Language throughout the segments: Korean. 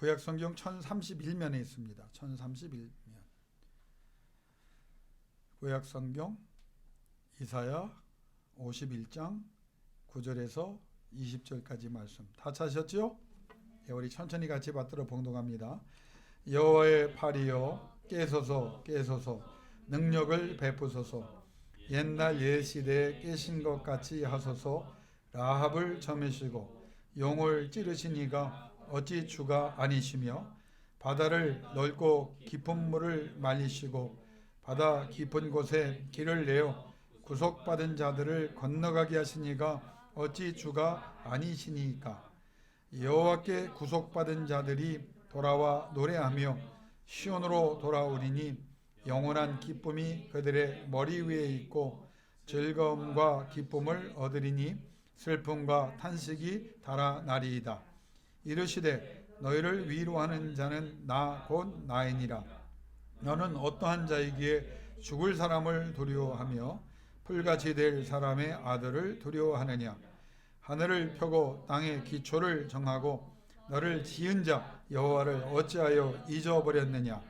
구약성경 1031면에 있습니다. 1031면. 구약성경 이사야 51장 9절에서 20절까지 말씀 다 찾으셨죠? 우리 천천히 같이 받들어 봉독합니다. 여호와의 팔이여 깨소서 깨소서 능력을 베푸소서 옛날 옛시대에 깨신 것 같이 하소서. 라합을 점이시고 용을 찌르신 이가 어찌 주가 아니시며 바다를 넓고 깊은 물을 말리시고 바다 깊은 곳에 길을 내어 구속받은 자들을 건너가게 하신 이가 어찌 주가 아니시니까. 여호와께 구속받은 자들이 돌아와 노래하며 시온으로 돌아오리니 영원한 기쁨이 그들의 머리 위에 있고 즐거움과 기쁨을 얻으리니 슬픔과 탄식이 달아나리이다. 이르시되 너희를 위로하는 자는 나 곧 나이니라. 너는 어떠한 자이기에 죽을 사람을 두려워하며 풀같이 될 사람의 아들을 두려워하느냐. 하늘을 펴고 땅의 기초를 정하고 너를 지은 자 여호와를 어찌하여 잊어버렸느냐.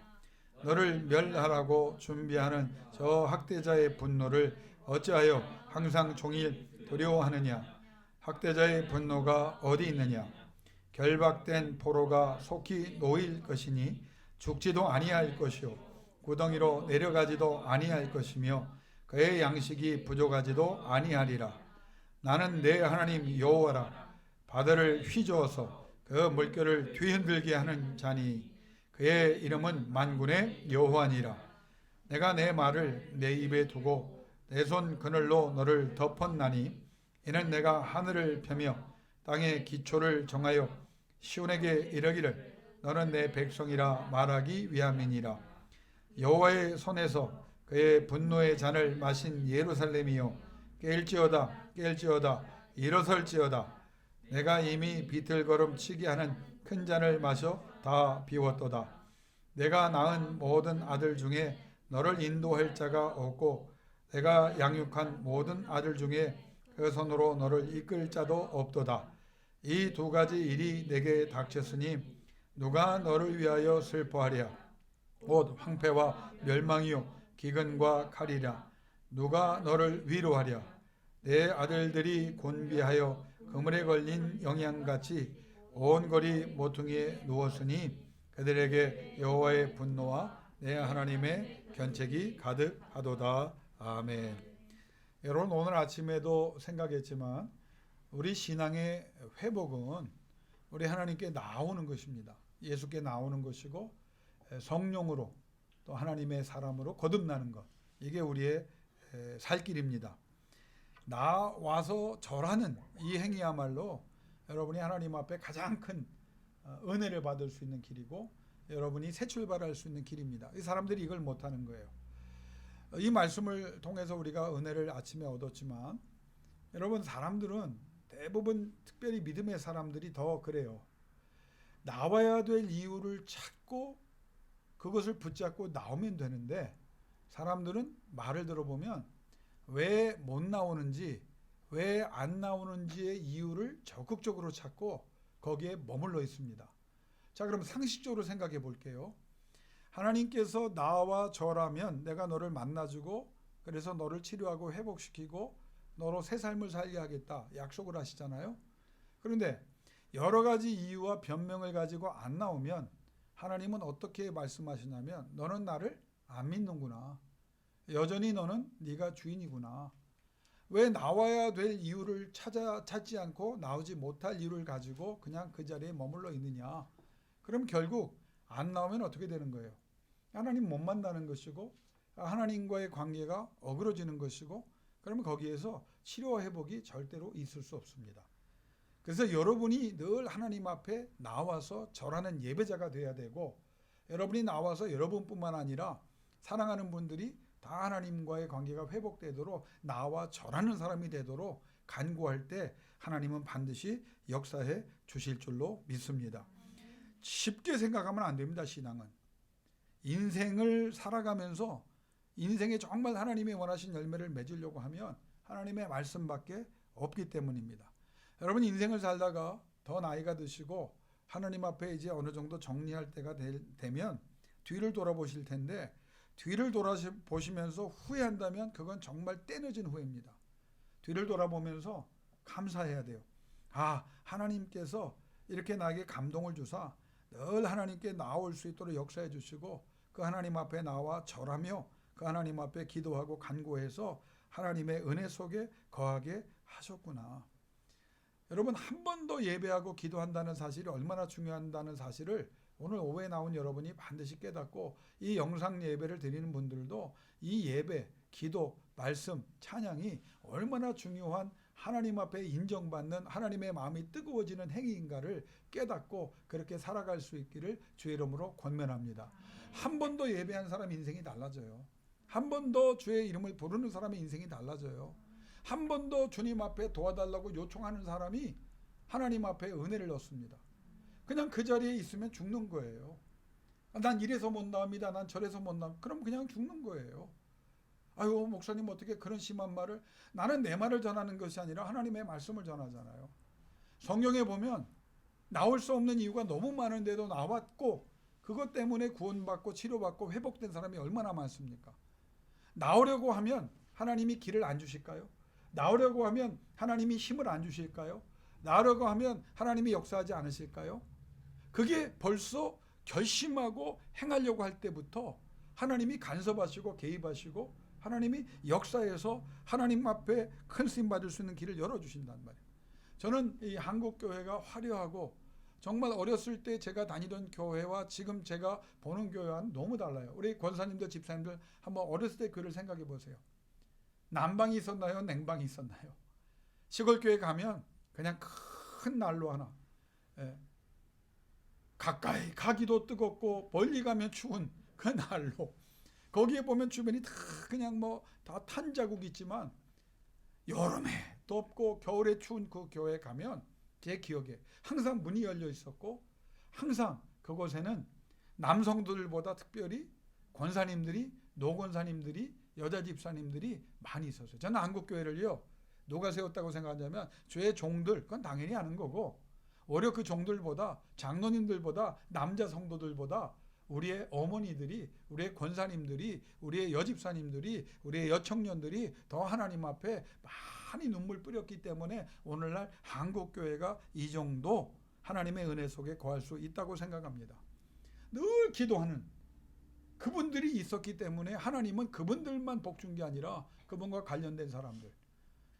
너를 멸하라고 준비하는 저 학대자의 분노를 어찌하여 항상 종일 두려워하느냐. 학대자의 분노가 어디 있느냐. 결박된 포로가 속히 놓일 것이니 죽지도 아니할 것이요 구덩이로 내려가지도 아니할 것이며 그의 양식이 부족하지도 아니하리라. 나는 내 하나님 여호와라. 바다를 휘저어서 그 물결을 뒤흔들게 하는 자니 그의 이름은 만군의 여호와니라. 내가 내 말을 내 입에 두고 내 손 그늘로 너를 덮었나니 이는 내가 하늘을 펴며 땅의 기초를 정하여 시온에게 이르기를 너는 내 백성이라 말하기 위함이니라. 여호와의 손에서 그의 분노의 잔을 마신 예루살렘이여 깰지어다 깰지어다 일어설지어다. 내가 이미 비틀거름 치게 하는 큰 잔을 마셔 다 비웠도다. 내가 낳은 모든 아들 중에 너를 인도할 자가 없고 내가 양육한 모든 아들 중에 그 손으로 너를 이끌 자도 없도다. 이 두 가지 일이 내게 닥쳤으니 누가 너를 위하여 슬퍼하랴. 곧 황폐와 멸망이요 기근과 칼이랴. 누가 너를 위로하랴. 내 아들들이 곤비하여 그물에 걸린 영양같이 온 거리 모퉁이에 누웠으니 그들에게 여호와의 분노와 내 하나님의 견책이 가득하도다. 아멘. 여러분, 오늘 아침에도 생각했지만 우리 신앙의 회복은 우리 하나님께 나오는 것입니다. 예수께 나오는 것이고 성령으로 또 하나님의 사람으로 거듭나는 것, 이게 우리의 살 길입니다. 나와서 절하는 이 행위야말로 여러분이 하나님 앞에 가장 큰 은혜를 받을 수 있는 길이고 여러분이 새 출발할 수 있는 길입니다. 이 사람들이 이걸 못하는 거예요. 이 말씀을 통해서 우리가 은혜를 아침에 얻었지만 여러분, 사람들은 대부분 특별히 믿음의 사람들이 더 그래요. 나와야 될 이유를 찾고 그것을 붙잡고 나오면 되는데 사람들은 말을 들어보면 왜 못 나오는지, 왜 안 나오는지의 이유를 적극적으로 찾고 거기에 머물러 있습니다. 자, 그럼 상식적으로 생각해 볼게요. 하나님께서 나와 저라면 내가 너를 만나주고 그래서 너를 치료하고 회복시키고 너로 새 삶을 살게 하겠다 약속을 하시잖아요. 그런데 여러 가지 이유와 변명을 가지고 안 나오면 하나님은 어떻게 말씀하시냐면 너는 나를 안 믿는구나. 여전히 너는 네가 주인이구나. 왜 나와야 될 이유를 찾지 않고 나오지 못할 이유를 가지고 그냥 그 자리에 머물러 있느냐. 그럼 결국 안 나오면 어떻게 되는 거예요? 하나님 못 만나는 것이고 하나님과의 관계가 어그러지는 것이고 그러면 거기에서 치료와 회복이 절대로 있을 수 없습니다. 그래서 여러분이 늘 하나님 앞에 나와서 절하는 예배자가 돼야 되고 여러분이 나와서 여러분뿐만 아니라 사랑하는 분들이 다 하나님과의 관계가 회복되도록 나와 절하는 사람이 되도록 간구할 때 하나님은 반드시 역사해 주실 줄로 믿습니다. 쉽게 생각하면 안 됩니다. 신앙은 인생을 살아가면서 인생에 정말 하나님이 원하신 열매를 맺으려고 하면 하나님의 말씀밖에 없기 때문입니다. 여러분, 인생을 살다가 더 나이가 드시고 하나님 앞에 이제 어느 정도 정리할 때가 되면 뒤를 돌아보실 텐데, 뒤를 돌아보시면서 후회한다면 그건 정말 때늦은 후회입니다. 뒤를 돌아보면서 감사해야 돼요. 아, 하나님께서 이렇게 나에게 감동을 주사 늘 하나님께 나올 수 있도록 역사해 주시고, 그 하나님 앞에 나와 절하며 그 하나님 앞에 기도하고 간구해서 하나님의 은혜 속에 거하게 하셨구나. 여러분, 한 번 더 예배하고 기도한다는 사실이 얼마나 중요하다는 사실을 오늘 오후에 나온 여러분이 반드시 깨닫고, 이 영상 예배를 드리는 분들도 이 예배, 기도, 말씀, 찬양이 얼마나 중요한 하나님 앞에 인정받는 하나님의 마음이 뜨거워지는 행위인가를 깨닫고 그렇게 살아갈 수 있기를 주의 이름으로 권면합니다. 한 번 더 예배한 사람 인생이 달라져요. 한 번 더 주의 이름을 부르는 사람의 인생이 달라져요. 한 번 더 주님 앞에 도와달라고 요청하는 사람이 하나님 앞에 은혜를 얻습니다. 그냥 그 자리에 있으면 죽는 거예요. 난 이래서 못 나옵니다. 난 저래서 못 나옵니다. 그럼 그냥 죽는 거예요. 아유, 목사님 어떻게 그런 심한 말을. 나는 내 말을 전하는 것이 아니라 하나님의 말씀을 전하잖아요. 성경에 보면 나올 수 없는 이유가 너무 많은데도 나왔고, 그것 때문에 구원받고 치료받고 회복된 사람이 얼마나 많습니까? 나오려고 하면 하나님이 길을 안 주실까요? 나오려고 하면 하나님이 힘을 안 주실까요? 나오려고 하면 하나님이 역사하지 않으실까요? 그게 벌써 결심하고 행하려고 할 때부터 하나님이 간섭하시고 개입하시고 하나님이 역사에서 하나님 앞에 큰 쓰임 받을 수 있는 길을 열어주신단 말이에요. 저는 이 한국교회가 화려하고 정말 어렸을 때 제가 다니던 교회와 지금 제가 보는 교회와는 너무 달라요. 우리 권사님들, 집사님들 한번 어렸을 때 교회를 생각해 보세요. 난방이 있었나요? 냉방이 있었나요? 시골 교회 가면 그냥 큰 난로 하나, 가까이 가기도 뜨겁고 멀리 가면 추운 그 난로, 거기에 보면 주변이 다 그냥 뭐 다 탄 자국이 있지만 여름에 덥고 겨울에 추운 그 교회에 가면 제 기억에 항상 문이 열려 있었고, 항상 그곳에는 남성들보다 특별히 권사님들이, 노권사님들이, 여자 집사님들이 많이 있었어요. 저는 한국교회를요, 누가 세웠다고 생각하냐면 주의 종들, 그건 당연히 아는 거고, 오히려 그 종들보다, 장로님들보다, 남자 성도들보다 우리의 어머니들이, 우리의 권사님들이, 우리의 여집사님들이, 우리의 여청년들이 더 하나님 앞에 많이 눈물 뿌렸기 때문에 오늘날 한국교회가 이 정도 하나님의 은혜 속에 거할 수 있다고 생각합니다. 늘 기도하는 그분들이 있었기 때문에 하나님은 그분들만 복준 게 아니라 그분과 관련된 사람들.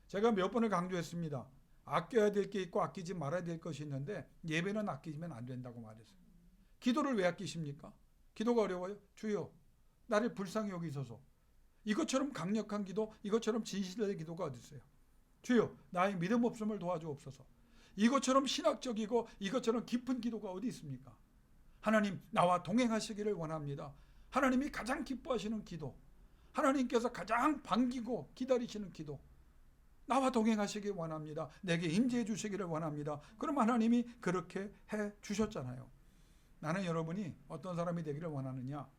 제가 몇 번을 강조했습니다. 아껴야 될 게 있고 아끼지 말아야 될 것이 있는데 예배는 아끼면 안 된다고 말했어요. 기도를 왜 아끼십니까? 기도가 어려워요? 주여, 나를 불쌍히 여기소서. 이것처럼 강력한 기도, 이것처럼 진실된 기도가 어디 있어요? 주여, 나의 믿음 없음을 도와주옵소서. 이것처럼 신학적이고 이것처럼 깊은 기도가 어디 있습니까? 하나님, 나와 동행하시기를 원합니다. 하나님이 가장 기뻐하시는 기도, 하나님께서 가장 반기고 기다리시는 기도, 나와 동행하시기 원합니다. 내게 임재해 주시기를 원합니다. 그럼 하나님이 그렇게 해 주셨잖아요. 나는 여러분이 어떤 사람이 되기를 원하느냐?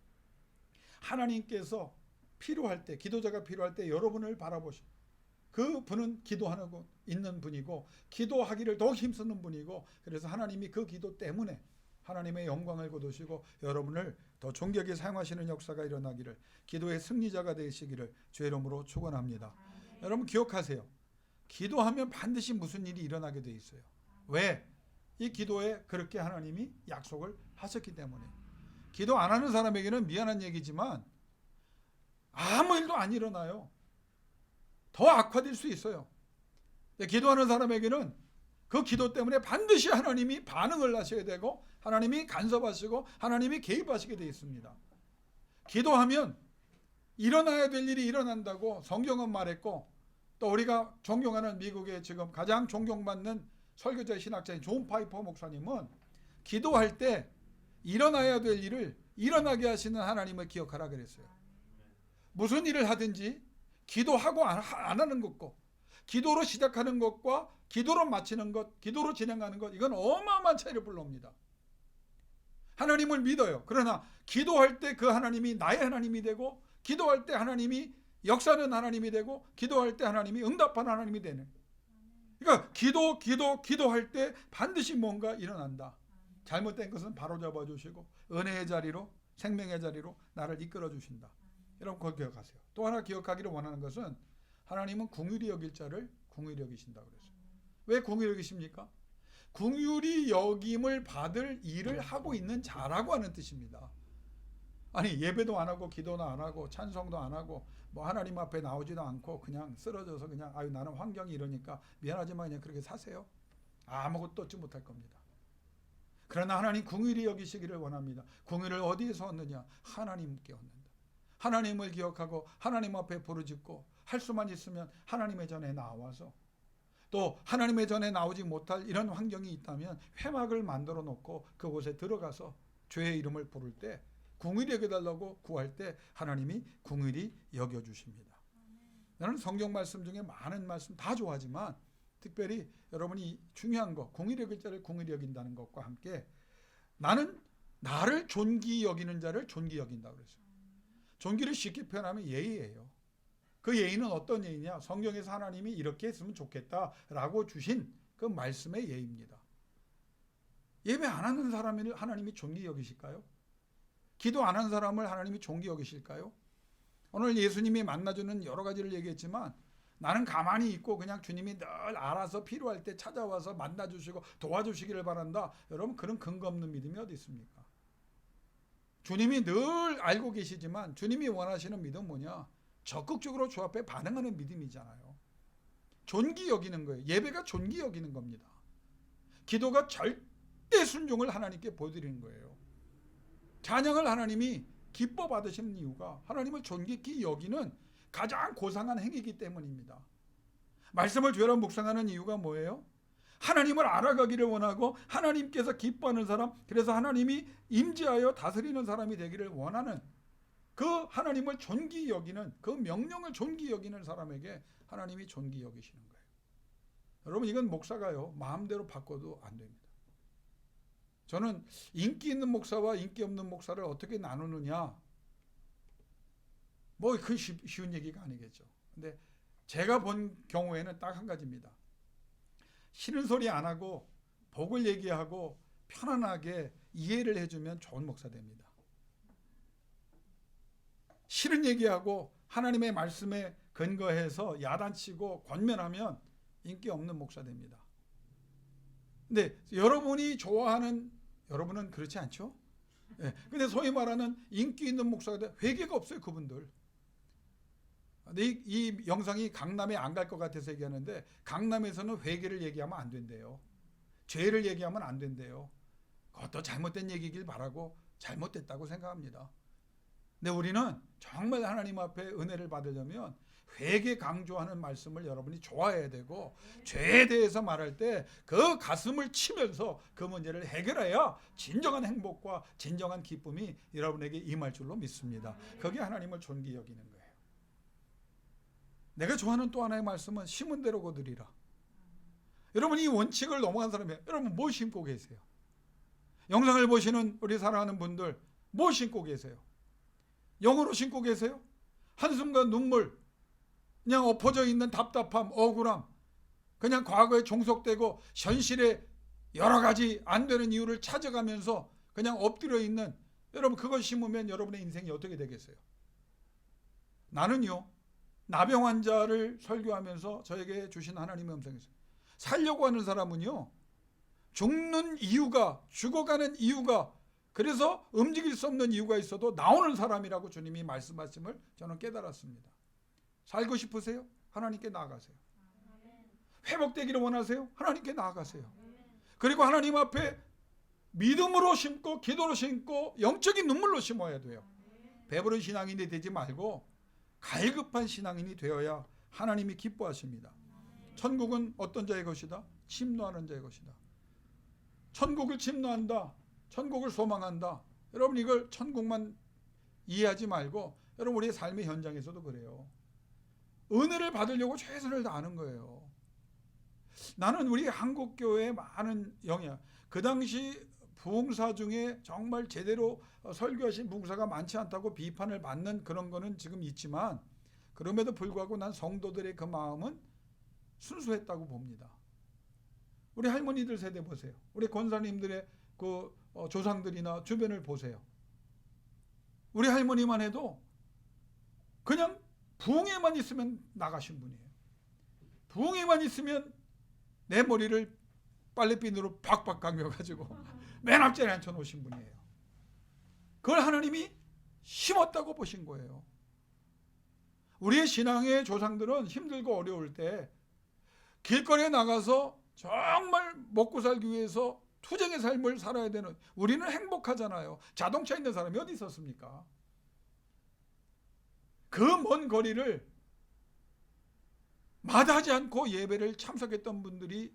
하나님께서 필요할 때, 기도자가 필요할 때 여러분을 바라보시고, 그 분은 기도하고 있는 분이고 기도하기를 더 힘쓰는 분이고, 그래서 하나님이 그 기도 때문에 하나님의 영광을 거두시고 여러분을 더 존귀하게 사용하시는 역사가 일어나기를, 기도의 승리자가 되시기를 주의 이름으로 축원합니다. 여러분 기억하세요. 기도하면 반드시 무슨 일이 일어나게 돼 있어요. 왜? 이 기도에 그렇게 하나님이 약속을 하셨기 때문에. 기도 안 하는 사람에게는 미안한 얘기지만 아무 일도 안 일어나요. 더 악화될 수 있어요. 기도하는 사람에게는 그 기도 때문에 반드시 하나님이 반응을 하셔야 되고 하나님이 간섭하시고 하나님이 개입하시게 되어 있습니다. 기도하면 일어나야 될 일이 일어난다고 성경은 말했고, 또 우리가 존경하는 미국의 지금 가장 존경받는 설교자 신학자인 존 파이퍼 목사님은 기도할 때 일어나야 될 일을 일어나게 하시는 하나님을 기억하라 그랬어요. 무슨 일을 하든지 기도하고 안 하는 것과 기도로 시작하는 것과 기도로 마치는 것, 기도로 진행하는 것, 이건 어마어마한 차이를 불러옵니다. 하나님을 믿어요. 그러나 기도할 때 그 하나님이 나의 하나님이 되고, 기도할 때 하나님이 역사하는 하나님이 되고, 기도할 때 하나님이 응답하는 하나님이 되는. 그러니까 기도할 때 반드시 뭔가 일어난다. 잘못된 것은 바로잡아 주시고 은혜의 자리로, 생명의 자리로 나를 이끌어 주신다. 여러분 그걸 기억하세요. 또 하나 기억하기를 원하는 것은 하나님은 긍휼히 여길 자를 긍휼히 여기신다고 그랬어요. 왜 긍휼히 여기십니까? 긍휼히 여김을 받을 일을 하고 있는 자라고 하는 뜻입니다. 아니 예배도 안 하고 기도도 안 하고 찬송도 안 하고 뭐 하나님 앞에 나오지도 않고 그냥 쓰러져서 그냥 아유 나는 환경이 이러니까 미안하지만 그냥 그렇게 사세요. 아무것도 얻지 못할 겁니다. 그러나 하나님 긍휼히 여기시기를 원합니다. 긍휼을 어디에서 얻느냐? 하나님께 얻는다. 하나님을 기억하고 하나님 앞에 부르짖고 할 수만 있으면 하나님의 전에 나와서 또 하나님의 전에 나오지 못할 이런 환경이 있다면 회막을 만들어 놓고 그곳에 들어가서 죄의 이름을 부를 때 긍휼히 여겨달라고 구할 때 하나님이 긍휼히 여겨주십니다. 나는 성경 말씀 중에 많은 말씀 다 좋아하지만 특별히 여러분이 중요한 거 긍휼히 여길 자를 긍휼히 여긴다는 것과 함께 나는 나를 존귀 여기는 자를 존귀 여긴다고 그랬어요. 존귀를 쉽게 표현하면 예의예요. 그 예의는 어떤 예의냐? 성경에서 하나님이 이렇게 했으면 좋겠다라고 주신 그 말씀의 예의입니다. 예배 안 하는 사람을 하나님이 존귀 여기실까요? 기도 안 한 사람을 하나님이 존귀 여기실까요? 오늘 예수님이 만나주는 여러 가지를 얘기했지만 나는 가만히 있고 그냥 주님이 늘 알아서 필요할 때 찾아와서 만나주시고 도와주시기를 바란다. 여러분 그런 근거 없는 믿음이 어디 있습니까? 주님이 늘 알고 계시지만 주님이 원하시는 믿음은 뭐냐? 적극적으로 주 앞에 반응하는 믿음이잖아요. 존귀 여기는 거예요. 예배가 존귀 여기는 겁니다. 기도가 절대 순종을 하나님께 보여드리는 거예요. 찬양을 하나님이 기뻐 받으시는 이유가 하나님을 존귀히 여기는 가장 고상한 행위이기 때문입니다. 말씀을 죄로 묵상하는 이유가 뭐예요? 하나님을 알아가기를 원하고 하나님께서 기뻐하는 사람, 그래서 하나님이 임재하여 다스리는 사람이 되기를 원하는 그 하나님을 존귀히 여기는 그 명령을 존귀히 여기는 사람에게 하나님이 존귀히 여기시는 거예요. 여러분 이건 목사가요 마음대로 바꿔도 안 됩니다. 저는 인기 있는 목사와 인기 없는 목사를 어떻게 나누느냐 뭐 그 쉬운 얘기가 아니겠죠. 근데 제가 본 경우에는 딱 한 가지입니다. 싫은 소리 안 하고 복을 얘기하고 편안하게 이해를 해주면 좋은 목사 됩니다. 싫은 얘기하고 하나님의 말씀에 근거해서 야단치고 권면하면 인기 없는 목사 됩니다. 근데 여러분이 좋아하는 여러분은 그렇지 않죠? 네. 근데 소위 말하는 인기 있는 목사가 회개가 없어요, 그분들. 근데 이 영상이 강남에 안 갈 것 같아서 얘기하는데 강남에서는 회개를 얘기하면 안 된대요. 죄를 얘기하면 안 된대요. 그것도 잘못된 얘기길 바라고 잘못됐다고 생각합니다. 근데 우리는 정말 하나님 앞에 은혜를 받으려면 회개 강조하는 말씀을 여러분이 좋아해야 되고 죄에 대해서 말할 때 그 가슴을 치면서 그 문제를 해결해야 진정한 행복과 진정한 기쁨이 여러분에게 임할 줄로 믿습니다. 그게 하나님을 존귀히 여기는 거예요. 내가 좋아하는 또 하나의 말씀은 심은 대로 거두리라. 여러분 이 원칙을 넘어간 사람이에요. 여러분 뭐 심고 계세요? 영상을 보시는 우리 사랑하는 분들 뭐 심고 계세요? 영으로 심고 계세요? 한숨과 눈물, 그냥 엎어져 있는 답답함, 억울함, 그냥 과거에 종속되고 현실에 여러 가지 안 되는 이유를 찾아가면서 그냥 엎드려 있는 여러분 그걸 심으면 여러분의 인생이 어떻게 되겠어요? 나는요 나병 환자를 설교하면서 저에게 주신 하나님의 음성이 있어요. 살려고 하는 사람은요 죽는 이유가 죽어가는 이유가 그래서 움직일 수 없는 이유가 있어도 나오는 사람이라고 주님이 말씀하심을 저는 깨달았습니다. 살고 싶으세요? 하나님께 나아가세요. 회복되기를 원하세요? 하나님께 나아가세요. 그리고 하나님 앞에 믿음으로 심고 기도로 심고 영적인 눈물로 심어야 돼요. 배부른 신앙인이 되지 말고 갈급한 신앙인이 되어야 하나님이 기뻐하십니다. 천국은 어떤 자의 것이다? 침노하는 자의 것이다. 천국을 침노한다. 천국을 소망한다. 여러분 이걸 천국만 이해하지 말고 여러분 우리의 삶의 현장에서도 그래요. 은혜를 받으려고 최선을 다하는 거예요. 나는 우리 한국교회에 많은 영향, 그 당시 부흥사 중에 정말 제대로 설교하신 부흥사가 많지 않다고 비판을 받는 그런 거는 지금 있지만 그럼에도 불구하고 난 성도들의 그 마음은 순수했다고 봅니다. 우리 할머니들 세대 보세요. 우리 권사님들의 조상들이나 주변을 보세요. 우리 할머니만 해도 그냥 부흥회만 있으면 나가신 분이에요. 부흥회만 있으면 내 머리를 빨래비누로 박박 감겨가지고 맨 앞자리에 앉혀놓으신 분이에요. 그걸 하나님이 심었다고 보신 거예요. 우리의 신앙의 조상들은 힘들고 어려울 때 길거리에 나가서 정말 먹고 살기 위해서 투쟁의 삶을 살아야 되는, 우리는 행복하잖아요. 자동차 있는 사람이 어디 있었습니까? 그 먼 거리를 마다하지 않고 예배를 참석했던 분들이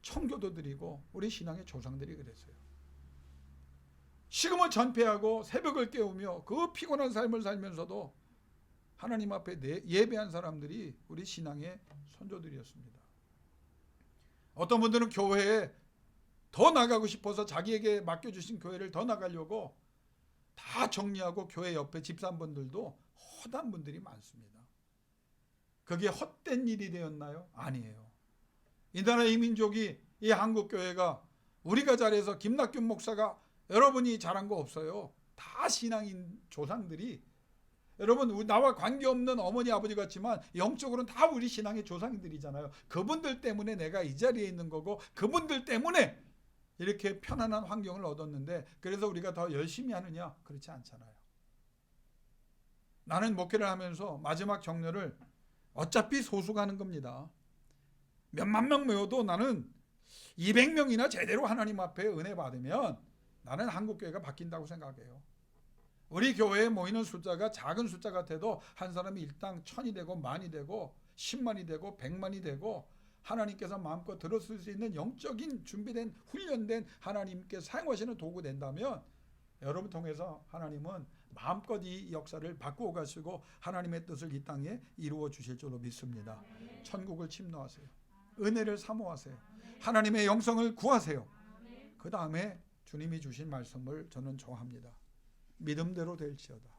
청교도들이고 우리 신앙의 조상들이 그랬어요. 식음을 전폐하고 새벽을 깨우며 그 피곤한 삶을 살면서도 하나님 앞에 예배한 사람들이 우리 신앙의 선조들이었습니다. 어떤 분들은 교회에 더 나가고 싶어서 자기에게 맡겨주신 교회를 더 나가려고 다 정리하고 교회 옆에 집사분들도 허단 분들이 많습니다. 그게 헛된 일이 되었나요? 아니에요. 이 나라 이민족이, 이 한국교회가 우리가 잘해서 김낙균 목사가 여러분이 잘한 거 없어요. 다 신앙인 조상들이, 여러분 나와 관계없는 어머니 아버지 같지만 영적으로는 다 우리 신앙의 조상들이잖아요. 그분들 때문에 내가 이 자리에 있는 거고 그분들 때문에 이렇게 편안한 환경을 얻었는데, 그래서 우리가 더 열심히 하느냐? 그렇지 않잖아요. 나는 목회를 하면서 마지막 정렬을 어차피 소수가 하는 겁니다. 몇만 명 모여도 나는 200명이나 제대로 하나님 앞에 은혜 받으면 나는 한국교회가 바뀐다고 생각해요. 우리 교회에 모이는 숫자가 작은 숫자 같아도 한 사람이 일당 1000이 되고 만이 되고 10만이 되고 100만이 되고 하나님께서 마음껏 들었을 수 있는 영적인 준비된 훈련된 하나님께 사용하시는 도구 된다면 여러분 통해서 하나님은 마음껏 이 역사를 바꾸어 가시고 하나님의 뜻을 이 땅에 이루어 주실 줄로 믿습니다. 천국을 침노하세요. 은혜를 사모하세요. 하나님의 영성을 구하세요. 그 다음에 주님이 주신 말씀을 저는 좋아합니다. 믿음대로 될지어다.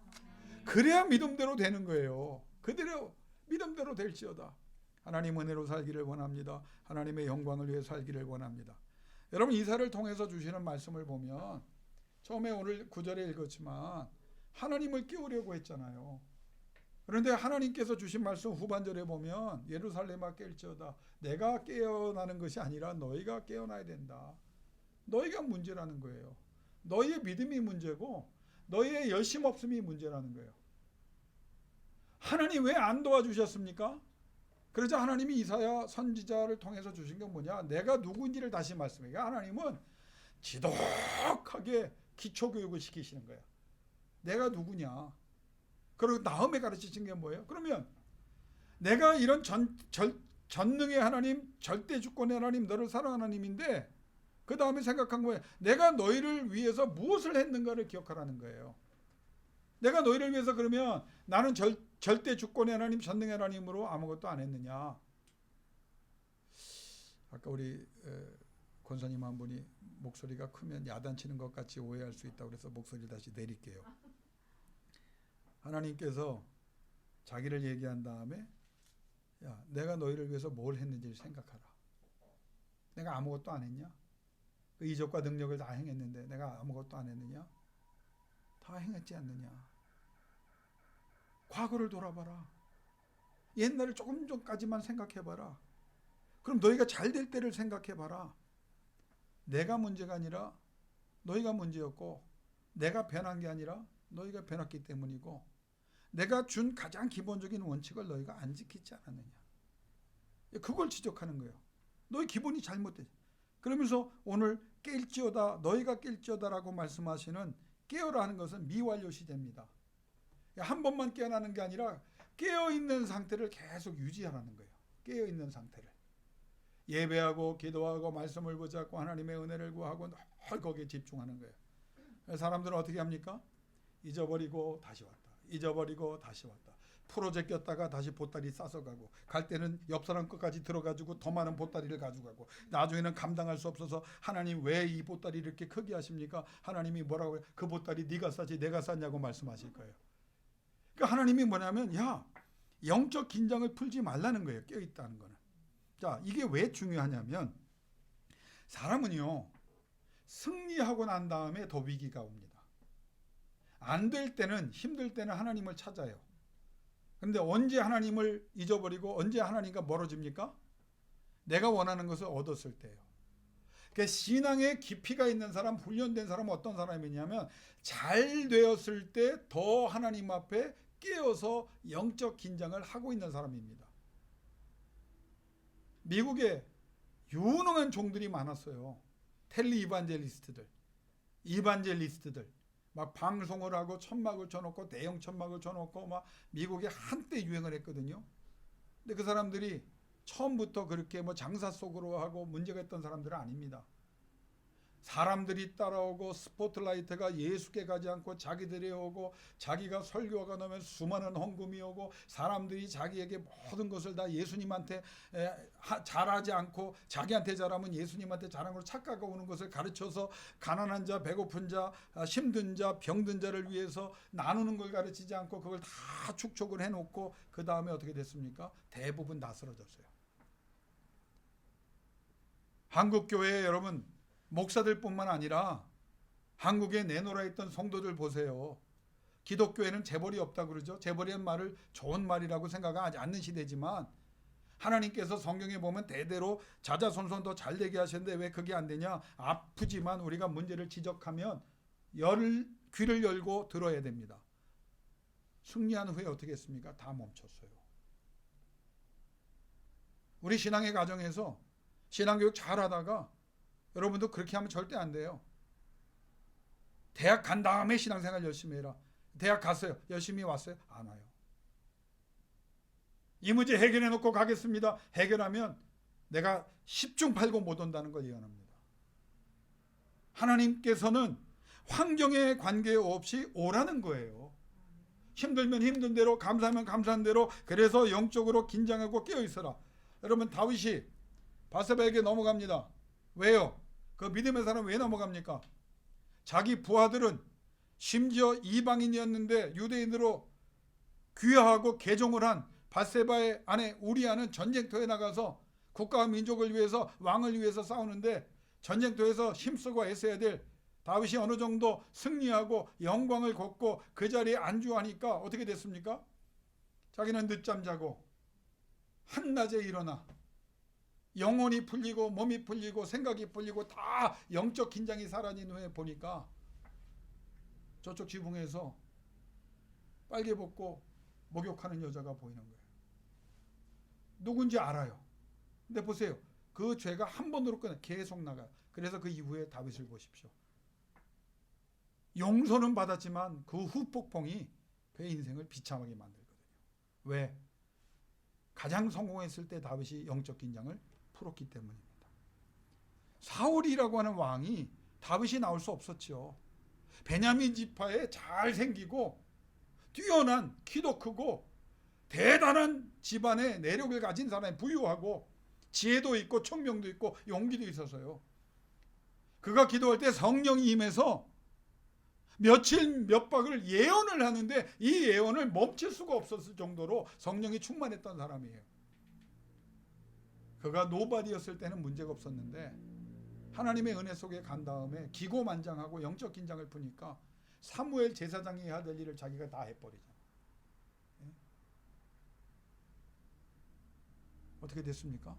그래야 믿음대로 되는 거예요. 그대로 믿음대로 될지어다. 하나님 은혜로 살기를 원합니다. 하나님의 영광을 위해 살기를 원합니다. 여러분 이사를 통해서 주시는 말씀을 보면 처음에 오늘 9절에 읽었지만 하나님을 깨우려고 했잖아요. 그런데 하나님께서 주신 말씀 후반절에 보면 예루살렘아 깰지어다. 내가 깨어나는 것이 아니라 너희가 깨어나야 된다. 너희가 문제라는 거예요. 너희의 믿음이 문제고 너희의 열심 없음이 문제라는 거예요. 하나님 왜 안 도와주셨습니까? 그러자 하나님이 이사야 선지자를 통해서 주신 게 뭐냐? 내가 누구인지를 다시 말씀해요. 하나님은 지독하게 기초교육을 시키시는 거예요. 내가 누구냐? 그리고 다음에 가르치신 게 뭐예요? 그러면 내가 이런 전능의 하나님, 절대 주권의 하나님, 너를 사랑하는 하나님인데 그 다음에 생각한 거예요. 내가 너희를 위해서 무엇을 했는가를 기억하라는 거예요. 내가 너희를 위해서 그러면 나는 절대 주권의 하나님, 전능의 하나님으로 아무것도 안 했느냐. 아까 우리 권사님 한 분이 목소리가 크면 야단치는 것 같이 오해할 수 있다고 그래서 목소리를 다시 내릴게요. 하나님께서 자기를 얘기한 다음에 야, 내가 너희를 위해서 뭘 했는지를 생각하라. 내가 아무것도 안 했냐? 그 이적과 능력을 다 행했는데 내가 아무것도 안 했느냐? 다 행했지 않느냐? 과거를 돌아봐라. 옛날을 조금 전까지만 생각해봐라. 그럼 너희가 잘 될 때를 생각해봐라. 내가 문제가 아니라 너희가 문제였고 내가 변한 게 아니라 너희가 변했기 때문이고 내가 준 가장 기본적인 원칙을 너희가 안 지키지 않았느냐. 그걸 지적하는 거예요. 너희 기본이 잘못돼. 그러면서 오늘 깰지어다 너희가 깰지어다라고 말씀하시는 깨어라 하는 것은 미완료 시제입니다. 한 번만 깨어나는 게 아니라 깨어있는 상태를 계속 유지하라는 거예요. 깨어있는 상태를. 예배하고 기도하고 말씀을 붙잡고 하나님의 은혜를 구하고 늘 거기에 집중하는 거예요. 사람들은 어떻게 합니까? 잊어버리고 다시 왔다. 잊어버리고 다시 왔다. 풀어제 꼈다가 다시 보따리 싸서 가고 갈 때는 옆 사람 끝까지 들어가지고 더 많은 보따리를 가져가고 나중에는 감당할 수 없어서 하나님 왜 이 보따리를 이렇게 크게 하십니까? 하나님이 뭐라고 해요? 그 보따리 네가 싸지 내가 쌌냐고 말씀하실 거예요. 그러니까 하나님이 뭐냐면 야 영적 긴장을 풀지 말라는 거예요. 깨어있다는 거는. 자 이게 왜 중요하냐면 사람은요 승리하고 난 다음에 더 위기가 옵니다. 안 될 때는, 힘들 때는 하나님을 찾아요. 그런데 언제 하나님을 잊어버리고 언제 하나님과 멀어집니까? 내가 원하는 것을 얻었을 때예요. 그러니까 신앙에 깊이가 있는 사람, 훈련된 사람은 어떤 사람이냐면 잘 되었을 때 더 하나님 앞에 깨어서 영적 긴장을 하고 있는 사람입니다. 미국에 유능한 종들이 많았어요. 텔리 이반젤리스트들 막 방송을 하고 천막을 쳐놓고 대형 천막을 쳐놓고 막 미국에 한때 유행을 했거든요. 근데 그 사람들이 처음부터 그렇게 뭐 장사 속으로 하고 문제가 있던 사람들은 아닙니다. 사람들이 따라오고 스포트라이트가 예수께 가지 않고 자기들이 오고 자기가 설교가 나면 수많은 헌금이 오고 사람들이 자기에게 모든 것을 다 예수님한테 잘하지 않고 자기한테 잘하면 예수님한테 잘한 걸 착각하고 오는 것을 가르쳐서 가난한 자, 배고픈 자, 힘든 자, 병든 자를 위해서 나누는 걸 가르치지 않고 그걸 다 축적을 해놓고 그 다음에 어떻게 됐습니까? 대부분 다 쓰러졌어요. 한국교회에 여러분 목사들뿐만 아니라 한국에 내놓으라 했던 성도들 보세요. 기독교에는 재벌이 없다 그러죠. 재벌이란 말을 좋은 말이라고 생각하지 않는 시대지만 하나님께서 성경에 보면 대대로 자자손손 더 잘되게 하셨는데 왜 그게 안 되냐? 아프지만 우리가 문제를 지적하면 귀를 열고 들어야 됩니다. 승리한 후에 어떻게 했습니까? 다 멈췄어요. 우리 신앙의 가정에서 신앙교육 잘하다가 여러분도 그렇게 하면 절대 안 돼요. 대학 간 다음에 신앙생활 열심히 해라. 대학 갔어요. 열심히 왔어요? 안 와요. 이 문제 해결해 놓고 가겠습니다. 해결하면 내가 10중 8구 못 온다는 걸 예언합니다. 하나님께서는 환경에 관계없이 오라는 거예요. 힘들면 힘든 대로, 감사하면 감사한 대로. 그래서 영적으로 긴장하고 깨어 있어라. 여러분 다윗이 바세바에게 넘어갑니다. 왜요? 그 믿음의 사람 왜 넘어갑니까? 자기 부하들은 심지어 이방인이었는데 유대인으로 귀화하고 개종을 한 바세바의 아내 우리아는 전쟁터에 나가서 국가와 민족을 위해서 왕을 위해서 싸우는데 전쟁터에서 힘쓰고 애써야 될 다윗이 어느 정도 승리하고 영광을 걷고 그 자리에 안주하니까 어떻게 됐습니까? 자기는 늦잠 자고 한낮에 일어나 영혼이 풀리고 몸이 풀리고 생각이 풀리고 다 영적 긴장이 사라진 후에 보니까 저쪽 지붕에서 빨개 벗고 목욕하는 여자가 보이는 거예요. 누군지 알아요. 근데 보세요. 그 죄가 한 번으로 계속 나가요. 그래서 그 이후에 다윗을 보십시오. 용서는 받았지만 그 후폭풍이 그의 인생을 비참하게 만들거든요. 왜? 가장 성공했을 때 다윗이 영적 긴장을 풀었기 때문입니다. 사울이라고 하는 왕이 다윗이 나올 수 없었죠. 베냐민 지파에 잘생기고 뛰어난 키도 크고 대단한 집안의 내력을 가진 사람이 부유하고 지혜도 있고 총명도 있고 용기도 있어서요. 그가 기도할 때 성령이 임해서 며칠 몇 박을 예언을 하는데 이 예언을 멈출 수가 없었을 정도로 성령이 충만했던 사람이에요. 그가 노바디였을 때는 문제가 없었는데 하나님의 은혜 속에 간 다음에 기고만장하고 영적 긴장을 푸니까 사무엘 제사장이 해야 될 일을 자기가 다 해버리잖아요. 어떻게 됐습니까?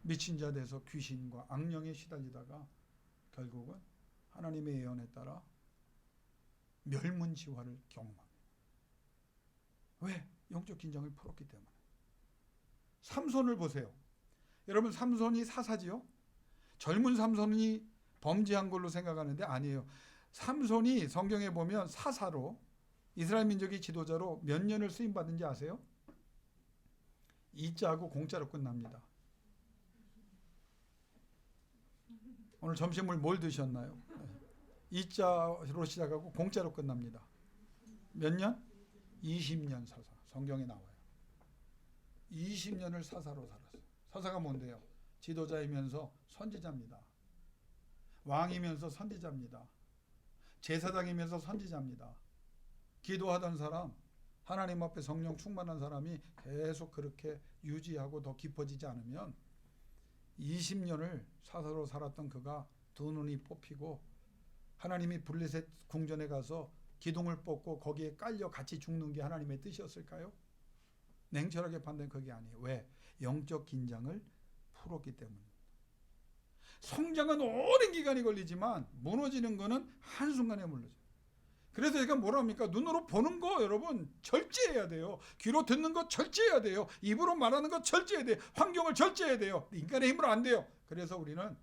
미친 자 돼서 귀신과 악령에 시달리다가 결국은 하나님의 예언에 따라 멸문지화를 경험합니다. 왜? 영적 긴장을 풀었기 때문에. 삼손을 보세요. 여러분 삼손이 사사지요? 젊은 삼손이 범죄한 걸로 생각하는데 아니에요. 삼손이 성경에 보면 사사로 이스라엘 민족의 지도자로 몇 년을 쓰임받은지 아세요? 이자하고 공짜로 끝납니다. 오늘 점심을 뭘 드셨나요? 이자로 시작하고 공짜로 끝납니다. 몇 년? 20년 사사. 성경에 나와요. 20년을 사사로 살았어요. 사사가 뭔데요? 지도자이면서 선지자입니다. 왕이면서 선지자입니다. 제사장이면서 선지자입니다. 기도하던 사람, 하나님 앞에 성령 충만한 사람이 계속 그렇게 유지하고 더 깊어지지 않으면 20년을 사사로 살았던 그가 두 눈이 뽑히고 하나님이 블레셋 궁전에 가서 기둥을 뽑고 거기에 깔려 같이 죽는 게 하나님의 뜻이었을까요? 냉철하게 판단은 그게 아니에요. 왜? 영적 긴장을 풀었기 때문입니다. 성장은 오랜 기간이 걸리지만 무너지는 거는 한순간에 무너져요. 그래서 제가 뭐라 합니까? 눈으로 보는 거 여러분 절제해야 돼요. 귀로 듣는 거 절제해야 돼요. 입으로 말하는 거 절제해야 돼요. 환경을 절제해야 돼요. 인간의 힘으로 안 돼요. 그래서 우리는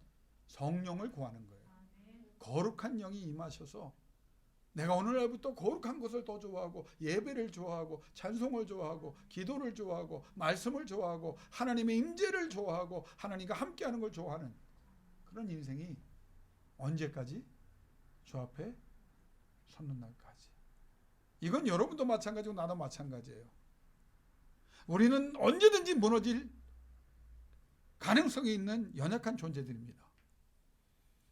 성령을 구하는 거예요. 거룩한 영이 임하셔서 내가 오늘날부터 거룩한 것을 더 좋아하고 예배를 좋아하고 찬송을 좋아하고 기도를 좋아하고 말씀을 좋아하고 하나님의 임재를 좋아하고 하나님과 함께하는 걸 좋아하는 그런 인생이 언제까지? 주 앞에 섰는 날까지. 이건 여러분도 마찬가지고 나도 마찬가지예요. 우리는 언제든지 무너질 가능성이 있는 연약한 존재들입니다.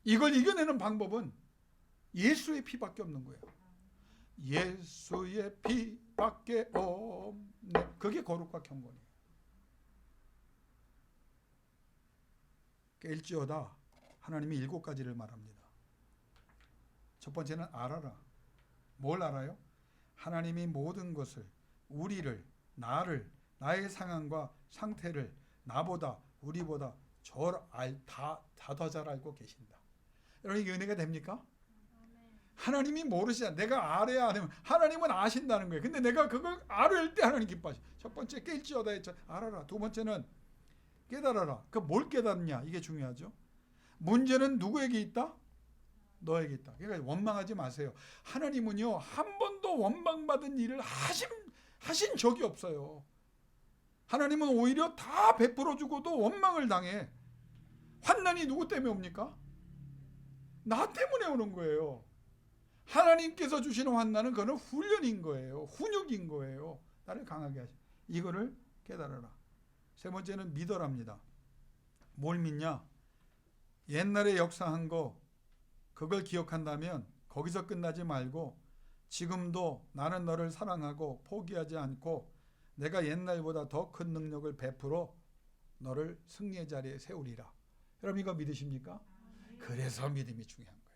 이걸 이겨내는 방법은 예수의 피밖에 없는 거예요. 예수의 피밖에 없네. 그게 거룩과 경건이에요. 일지어다 하나님이 7가지를 말합니다. 첫 번째는 알아라. 뭘 알아요? 하나님이 모든 것을, 우리를, 나를, 나의 상황과 상태를 나보다, 우리보다 더 잘 알고 계신다. 여러분 이게 은혜가 됩니까? 하나님이 모르시잖아. 내가 알아야 하면 하나님은 아신다는 거예요. 근데 내가 그걸 알을 때 하나님 기뻐하셔. 첫 번째 깨일지어다 했죠. 알아라. 두 번째는 깨달아라. 그 뭘 깨닫냐? 이게 중요하죠. 문제는 누구에게 있다? 너에게 있다. 그러니까 원망하지 마세요. 하나님은요 한 번도 원망받은 일을 하신 적이 없어요. 하나님은 오히려 다 베풀어주고도 원망을 당해. 환난이 누구 때문에 옵니까? 나 때문에 오는 거예요. 하나님께서 주시는 환난은 그건 훈련인 거예요. 훈육인 거예요. 나를 강하게 하시. 이거를 깨달아라. 세 번째는 믿어랍니다. 뭘 믿냐? 옛날에 역사한 거 그걸 기억한다면 거기서 끝나지 말고 지금도 나는 너를 사랑하고 포기하지 않고 내가 옛날보다 더 큰 능력을 베풀어 너를 승리의 자리에 세우리라. 여러분 이거 믿으십니까? 그래서 믿음이 중요한 거예요.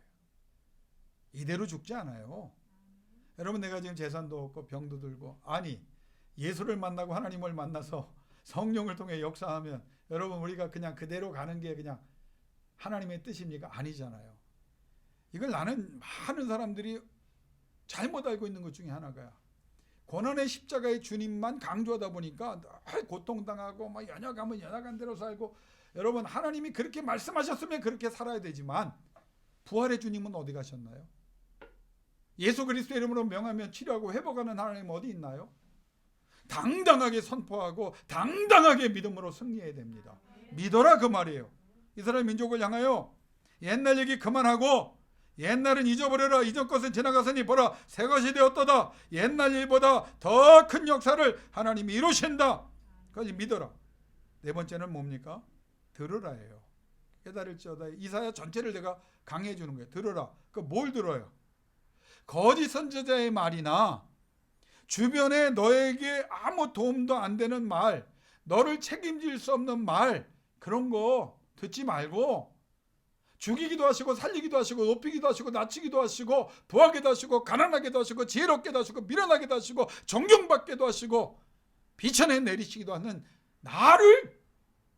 이대로 죽지 않아요. 여러분 내가 지금 재산도 없고 병도 들고 아니 예수를 만나고 하나님을 만나서 성령을 통해 역사하면 여러분 우리가 그냥 그대로 가는 게 그냥 하나님의 뜻입니까? 아니잖아요. 이걸 나는 많은 사람들이 잘못 알고 있는 것 중에 하나가 고난의 십자가의 주님만 강조하다 보니까 고통당하고 막 연약하면 연약한 대로 살고 여러분 하나님이 그렇게 말씀하셨으면 그렇게 살아야 되지만 부활의 주님은 어디 가셨나요? 예수 그리스도의 이름으로 명하면 치료하고 회복하는 하나님 어디 있나요? 당당하게 선포하고 당당하게 믿음으로 승리해야 됩니다. 믿어라 그 말이에요. 이스라엘 민족을 향하여 옛날 얘기 그만하고 옛날은 잊어버려라. 이전 것은 지나갔으니 보라 새 것이 되었도다. 옛날 일보다 더 큰 역사를 하나님이 이루신다. 그걸 믿어라. 네 번째는 뭡니까? 들으라예요. 깨달을지어다. 이사야 전체를 내가 강해해 주는 거예요. 들어라. 그 뭘 들어요? 거짓 선지자의 말이나 주변에 너에게 아무 도움도 안 되는 말, 너를 책임질 수 없는 말 그런 거 듣지 말고 죽이기도 하시고 살리기도 하시고 높이기도 하시고 낮추기도 하시고 부하게도 하시고 가난하게도 하시고 지혜롭게도 하시고 미련하게도 하시고 존경받게도 하시고 비천에 내리시기도 하는 나를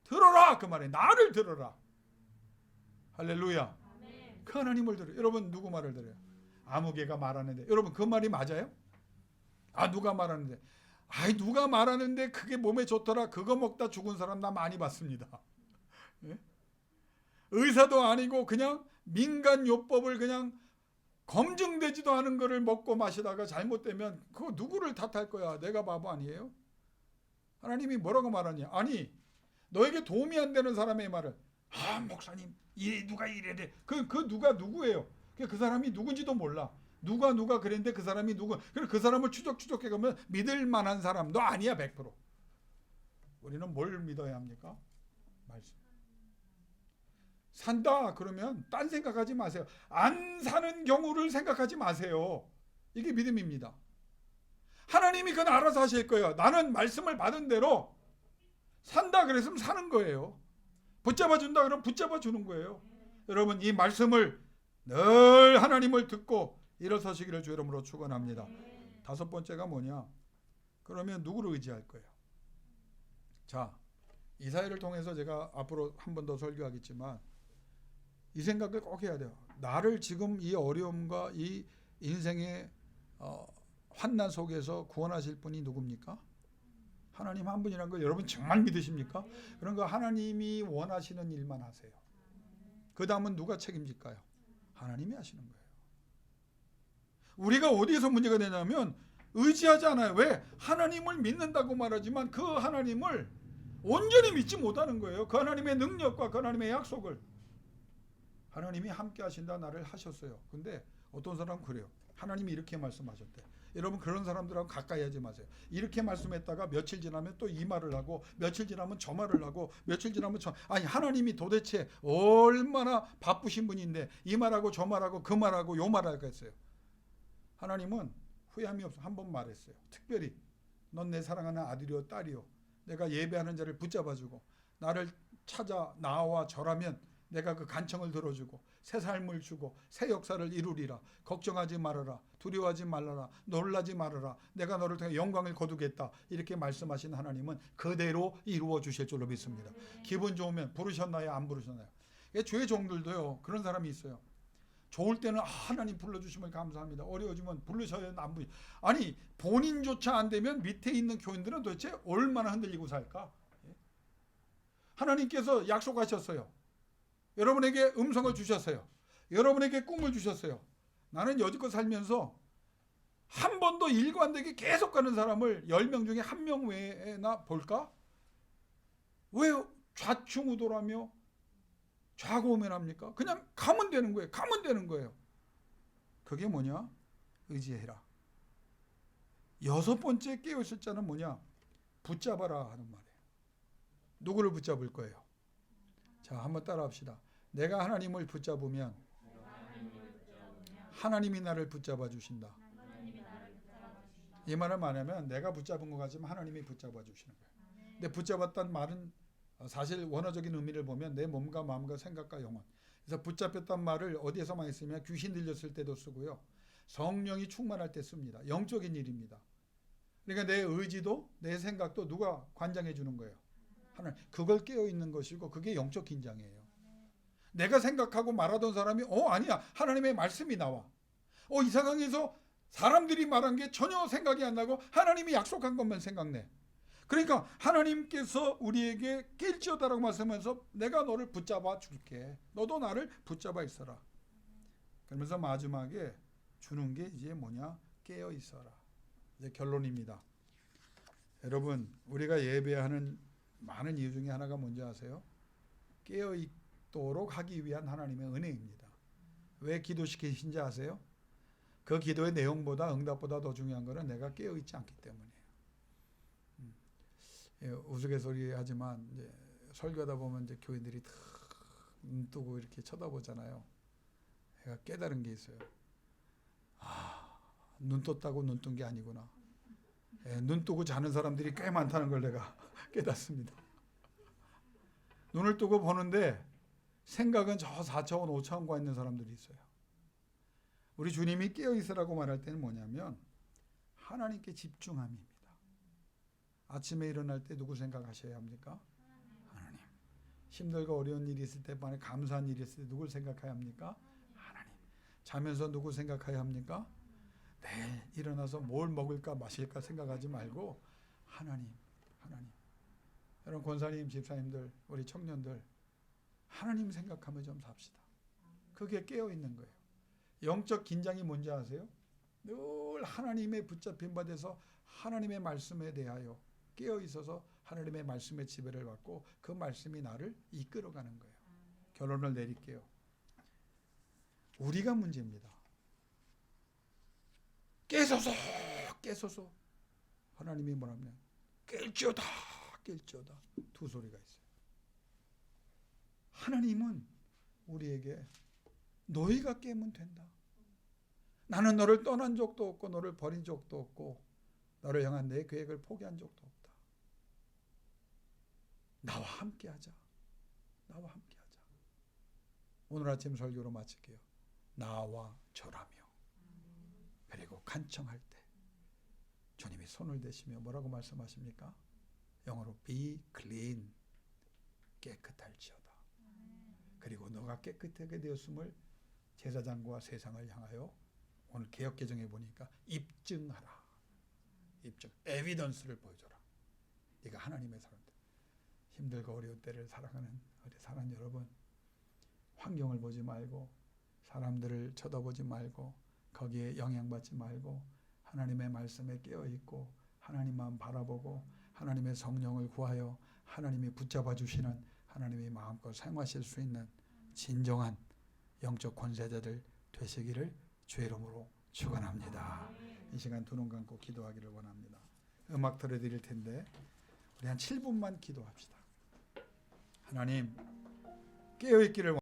들어라 그 말이에요. 나를 들어라. 할렐루야. 아멘. 그 하나님을 들어요. 여러분 누구 말을 들어요? 아무개가 말하는데 여러분 그 말이 맞아요? 아 누가 말하는데 아이 누가 말하는데 그게 몸에 좋더라 그거 먹다 죽은 사람 나 많이 봤습니다. 예? 의사도 아니고 그냥 민간요법을 그냥 검증되지도 않은 거를 먹고 마시다가 잘못되면 그거 누구를 탓할 거야? 내가 바보 아니에요? 하나님이 뭐라고 말하냐? 아니 너에게 도움이 안 되는 사람의 말을 아 목사님 누가 이래야 돼. 그 누가 누구예요? 그 사람이 누군지도 몰라. 누가 그랬는데 그 사람이 누구? 그래서 그 사람을 추적해 가면 믿을 만한 사람 너 아니야 100%. 우리는 뭘 믿어야 합니까? 말씀. 산다 그러면 딴 생각하지 마세요. 안 사는 경우를 생각하지 마세요. 이게 믿음입니다. 하나님이 그건 알아서 하실 거예요. 나는 말씀을 받은 대로 산다 그랬으면 사는 거예요. 붙잡아 준다 그러면 붙잡아 주는 거예요. 여러분 이 말씀을 늘 하나님을 듣고 일어서시기를 주 이름으로 축원합니다. 다섯 번째가 뭐냐? 그러면 누구를 의지할 거예요? 자, 이사야를 통해서 제가 앞으로 한 번 더 설교하겠지만 이 생각을 꼭 해야 돼요. 나를 지금 이 어려움과 이 인생의 환난 속에서 구원하실 분이 누굽니까? 하나님 한 분이라는 걸 여러분 정말 믿으십니까? 그런 거 하나님이 원하시는 일만 하세요. 그 다음은 누가 책임질까요? 하나님이 하시는 거예요. 우리가 어디에서 문제가 되냐면 의지하지 않아요. 왜? 하나님을 믿는다고 말하지만 그 하나님을 온전히 믿지 못하는 거예요. 그 하나님의 능력과 그 하나님의 약속을. 하나님이 함께 하신다 나를 하셨어요. 근데 어떤 사람은 그래요. 하나님이 이렇게 말씀하셨대. 여러분 그런 사람들하고 가까이 하지 마세요. 이렇게 말씀했다가 며칠 지나면 또 이 말을 하고 며칠 지나면 저 말을 하고 며칠 지나면 아니 하나님이 도대체 얼마나 바쁘신 분인데 이 말하고 저 말하고 그 말하고 요 말하고 했어요. 하나님은 후회함이 없어. 한 번 말했어요. 특별히 넌 내 사랑하는 아들이요 딸이요. 내가 예배하는 자를 붙잡아주고 나를 찾아 나와 절하면 내가 그 간청을 들어주고 새 삶을 주고 새 역사를 이루리라. 걱정하지 말아라. 두려워하지 말아라. 놀라지 말아라. 내가 너를 통해 영광을 거두겠다. 이렇게 말씀하신 하나님은 그대로 이루어 주실 줄로 믿습니다. 기분 좋으면 부르셨나요? 안 부르셨나요? 주의 종들도요. 그런 사람이 있어요. 좋을 때는 하나님 불러주시면 감사합니다. 어려워지면 부르셔야 안 부르. 아니 본인조차 안 되면 밑에 있는 교인들은 도대체 얼마나 흔들리고 살까? 하나님께서 약속하셨어요. 여러분에게 음성을 주셨어요. 여러분에게 꿈을 주셨어요. 나는 여지껏 살면서 한 번도 일관되게 계속 가는 사람을 10명 중에 1명 외에나 볼까? 왜 좌충우돌하며 좌고우면합니까? 그냥 가면 되는 거예요. 가면 되는 거예요. 그게 뭐냐? 의지해라. 여섯 번째 깨어있을 자는 뭐냐? 붙잡아라 하는 말이에요. 누구를 붙잡을 거예요? 자, 한번 따라합시다. 내가 하나님을 붙잡으면 하나님이 나를 붙잡아 주신다. 이 말을 말하면 내가 붙잡은 것 같지만 하나님이 붙잡아 주시는 거예요. 근데 붙잡았다는 말은 사실 원어적인 의미를 보면 내 몸과 마음과 생각과 영혼. 그래서 붙잡혔단 말을 어디에서 많이 쓰면 귀신 들렸을 때도 쓰고요. 성령이 충만할 때 씁니다. 영적인 일입니다. 그러니까 내 의지도 내 생각도 누가 관장해 주는 거예요. 하나님. 그걸 깨어 있는 것이고 그게 영적 긴장이에요. 내가 생각하고 말하던 사람이 아니야. 하나님의 말씀이 나와. 이 상황에서 사람들이 말한 게 전혀 생각이 안 나고 하나님이 약속한 것만 생각내. 그러니까 하나님께서 우리에게 낄지어다라고 말씀하면서 내가 너를 붙잡아 줄게. 너도 나를 붙잡아 있어라. 그러면서 마지막에 주는 게 이제 뭐냐? 깨어 있어라. 이제 결론입니다. 여러분 우리가 예배하는 많은 이유 중에 하나가 뭔지 아세요? 깨어 있도록 하기 위한 하나님의 은혜입니다. 왜 기도시키신지 아세요? 그 기도의 내용보다 응답보다 더 중요한 것은 내가 깨어 있지 않기 때문이에요. 우스갯소리 하지만 이제 설교하다 보면 이제 교인들이 탁 눈 뜨고 이렇게 쳐다보잖아요. 제가 깨달은 게 있어요. 눈 떴다고 눈 뜬 게 아니구나. 눈 뜨고 자는 사람들이 꽤 많다는 걸 내가 깨닫습니다. 눈을 뜨고 보는데 생각은 저 4차원, 5차원과 있는 사람들이 있어요. 우리 주님이 깨어 있으라고 말할 때는 뭐냐면 하나님께 집중함입니다. 아침에 일어날 때 누구 생각하셔야 합니까? 하나님. 힘들고 어려운 일이 있을 때, 감사한 일이 있을 때 누굴 생각해야 합니까? 하나님. 자면서 누구 생각해야 합니까? 내일 일어나서 뭘 먹을까 마실까 생각하지 말고 하나님. 여러분 권사님, 집사님들, 우리 청년들 하나님 생각하며 좀 삽시다. 그게 깨어있는 거예요. 영적 긴장이 뭔지 아세요? 늘 하나님의 붙잡힌 바 돼서 하나님의 말씀에 대하여 깨어있어서 하나님의 말씀의 지배를 받고 그 말씀이 나를 이끌어가는 거예요. 결론을 내릴게요. 우리가 문제입니다. 깨소서 하나님이 뭐라면 깰지어다 두 소리가 있어요. 하나님은 우리에게 너희가 깨면 된다. 나는 너를 떠난 적도 없고 너를 버린 적도 없고 너를 향한 내 계획을 포기한 적도 없다. 나와 함께하자. 오늘 아침 설교로 마칠게요. 나와 절하며. 그리고 간청할 때 주님이 손을 대시며 뭐라고 말씀하십니까? 영어로 be clean, 깨끗할지어다. 그리고 너가 깨끗하게 되었음을 제사장과 세상을 향하여 오늘 개역개정에 보니까 입증하라. 입증, 에비던스를 보여줘라. 네가 하나님의 사람들. 힘들고 어려운 때를 살아가는 우리 사랑하는 여러분, 환경을 보지 말고 사람들을 쳐다보지 말고 거기에 영향받지 말고 하나님의 말씀에 깨어있고 하나님만 바라보고 하나님의 성령을 구하여 하나님이 붙잡아 주시는 하나님이 마음껏 사용하실 수 있는 진정한 영적 권세자들 되시기를 주의 이름으로 축원합니다. 이 시간 두 눈 감고 기도하기를 원합니다. 음악 들려드릴 텐데 우리 한 7분만 기도합시다. 하나님 깨어있기를